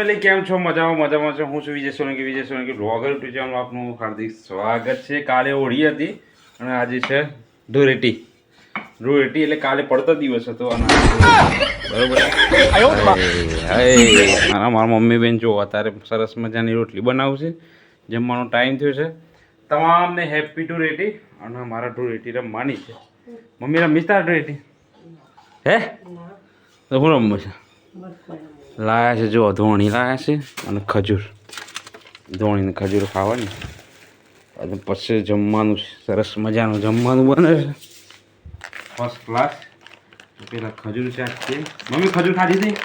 Family કેમ છો? મજામાં છો? હું છું વિજય સોલંકી બ્લોગર યુટ્યુબ ચેનલ આપનું હાર્દિક સ્વાગત છે. કાલે હોળી હતી અને આજે છે ધૂળેટી એટલે કાલે પડતો દિવસ હતો બરોબર. મારા મમ્મી બેન જો અત્યારે સરસ મજાની રોટલી બનાવશે. જમવાનો ટાઈમ થયો છે. તમામને હેપી ધૂળેટી અને મારા ધૂળેટી રમવાની છે. મમ્મી રમીશ તાર ધૂળેટી હે તો હું રમવું છે. લાયા છે જો ધોણી લાયા છે અને ખજૂર. ધોણીને ખજૂર ખાવાની અને પછી જમવાનું સરસ મજાનું જમવાનું બને છે ફર્સ્ટ ક્લાસ. પેલા ખજૂર શાક છે. મમ્મી ખજૂર ખાધી હતી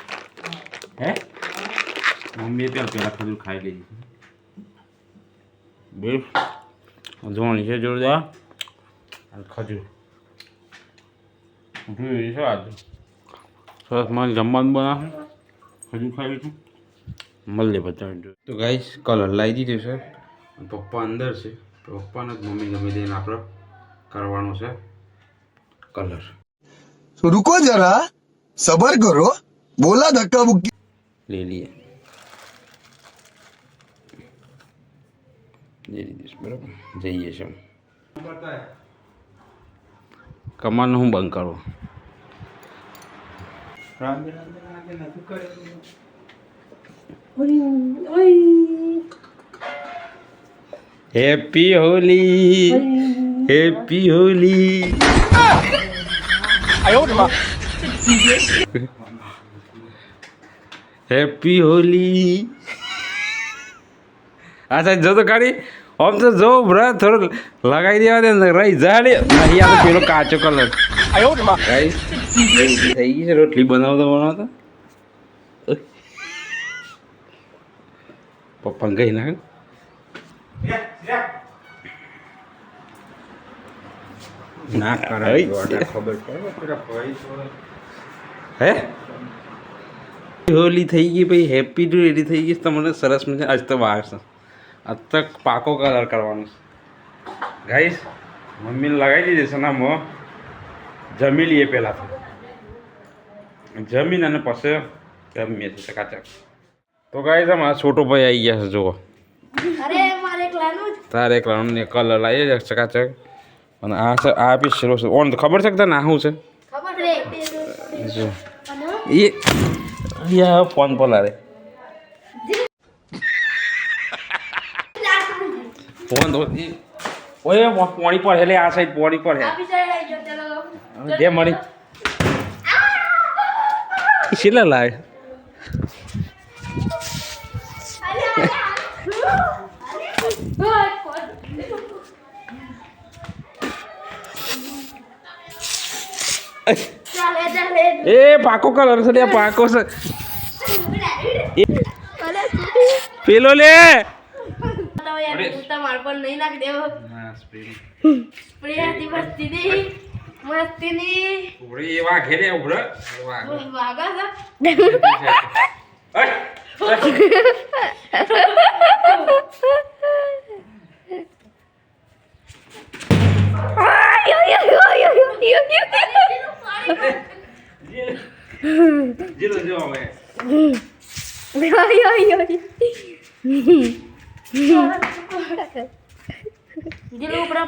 હે? મમ્મીએ પેલા ખજૂર ખાઈ લીધી. બે ધોણી છે જોરદાર અને ખજૂર જોઈ છે. આજે સરસ મને જમવાનું બનાવે. ખજૂર ખાઈ લીધું મળે બધા. તો ગાઈસ કલર લાવી દીધો છે. પપ્પા અંદર છે. પપ્પાને જ મમ્મી ગમી દઈને આપણે કરવાનો છે કલર. रुको जरा सबर करो बोला धक्का मुक्की ले लिए બરાબર. જઈએ છે કમાનું હું બંધ કરું. Happy Holi happy Holi. Happy Holi. આ સાહેબ જો તો ખાલી આમ તો જો બ્રા થોડું લગાવી દેવા દે ને રહી જાડે નહીં. આ તો પેલો કાચો કલર થઈ ગઈ છે. રોટલી બનાવતા પપ્પા ગઈ ના ના કરે હે. હોલી થઈ ગઈ ભાઈ. હેપી ધૂળેટી થઈ ગઈ. તમને સરસ મજા. આજ તો વાર છે. આજ તક પાકો કલર કરવાનો છે ગાઈસ. મમ્મીને લગાવી દીધી છે નામ. જમી લઈએ પહેલાં તો જમીન અને પછી જમીએ છીએ ચકાચક. તો ગાઈસ અમારા છોટો ભાઈ આવી ગયા છે જુઓ. તારે એકલાનું કલર લાવીએ છે ચકાચક. અને આ બી શીરો છે ઓન તો ખબર છે કે તને આ શું છે જો એ અહીંયા ફોન પર લારે ફોન તો ઓય પાણી પર એટલે આ સાઈડ પાણી પર હે જે મળી શીલા લાય. એ પાકો કલર છે. પાકો છે પેલો લે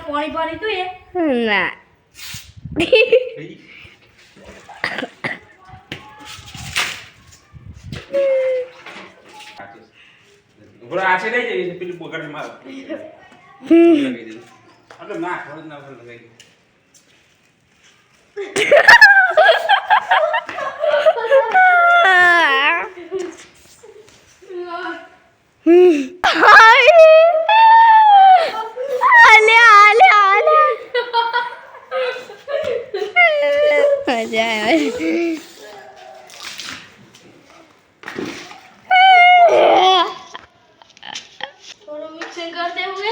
પાણી ભરી તું એ ના આ છે લઈ જઈએ પેલી બગાડ માર લગાવી દીધું એટલે ના ખબર ના લગાવી थोड़ा मिक्सिंग करते हुए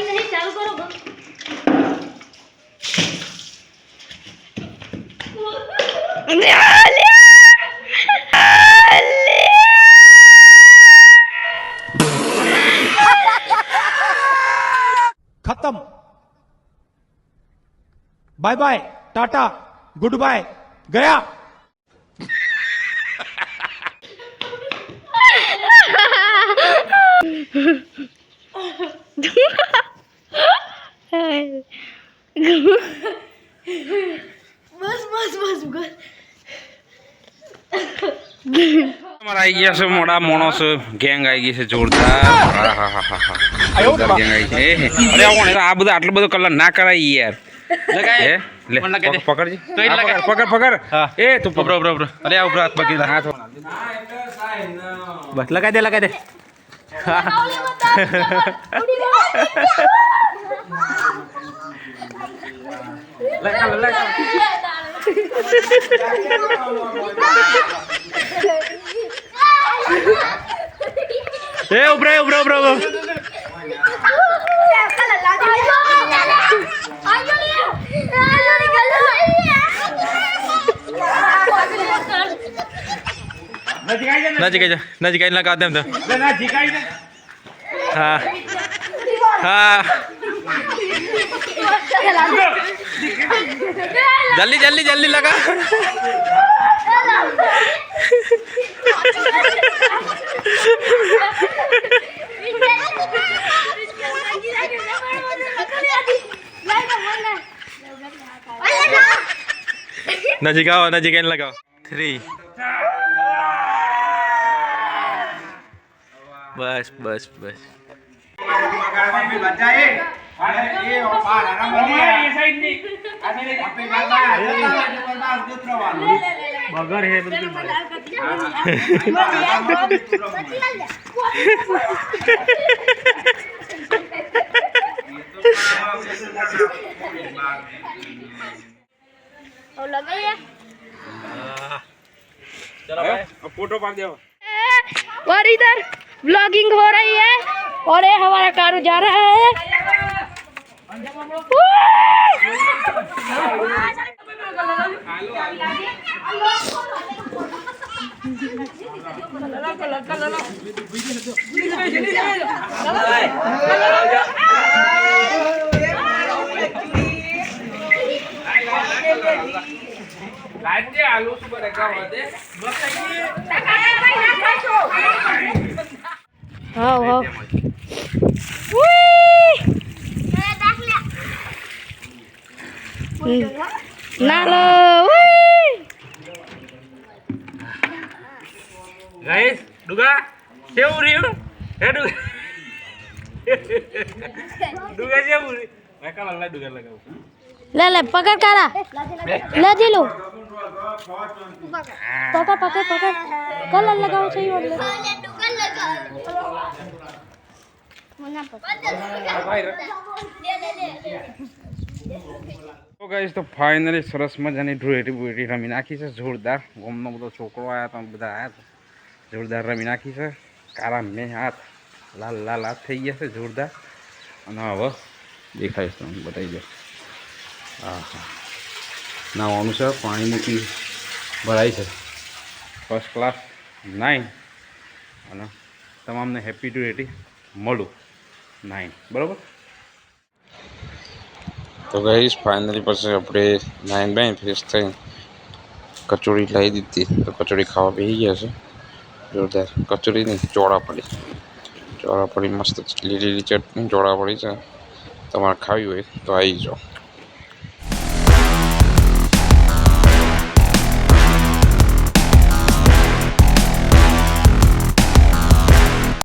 नहीं चालू करो. खत्म bye bye tata good bye गया બસ બસ બસ બસ અમારા આવી ગયા છે મોડા માણસ ગેંગ આવી ગઈ છે જોરદાર જોરદાર ગેંગ આવી છે અરે આ બધું આટલું બધું કલર ના કરાય યાર હે લે પકડજી પકડ પકડ એ તું ब्रो ब्रो ब्रो अरे आओ ब्रो हाथ पकड़ હાથ बस लगा दे ए ब्रो ब्रो ब्रो नजीक लगा दे हाँ हाँ जल्दी जल्दी जल्दी लगा नजीक लगाओ 3 बस बस बस बगर है बिल्कुल और लगा ये फोटो पाड़ दो और इधर व्लॉगिंग हो रही है और ये हमारा कार जा रहा है आलू सुबह रखा हुआ थे हाँ हाँ ना लो गाइस डुगा सेव रही है डुगा डुगा सेव रही मैं कल अल्लाह डुगा लगाऊं ले ले पकड़ कारा ले जी लो पकड़ पकड़ पकड़ कलर लगाओ सही और ले तो गाइस तो फाइनली सरस मजानी ढूंढी रमी नाखी है जोरदार गामनो बधो छोकरो आया तो बधा आया जोरदार रमी नाखी है कारा में हाथ लाल लाल हाथ थी गया है जोरदार અને હવે દેખાઈશ તમને બતાવી દો હા હા નાવાનું છે પાણી મૂકી ભરાય છે ફર્સ્ટ ક્લાસ 9 અને તમામને હેપી ટુ રેટી મળું 9 બરાબર તો ગાઈસ ફાઇનલી પછી આપણે 9 બાય ફ્રેશ થઈ કચોરી લાવી દીધી તો કચોરી ખાવા બેસી ગયા છે જોરદાર કચોરી નહીં ચોળાપડી મસ્ત લીલી ચટણી ચોળાપડી છે તમારે ખાવી હોય તો આવી જાઓ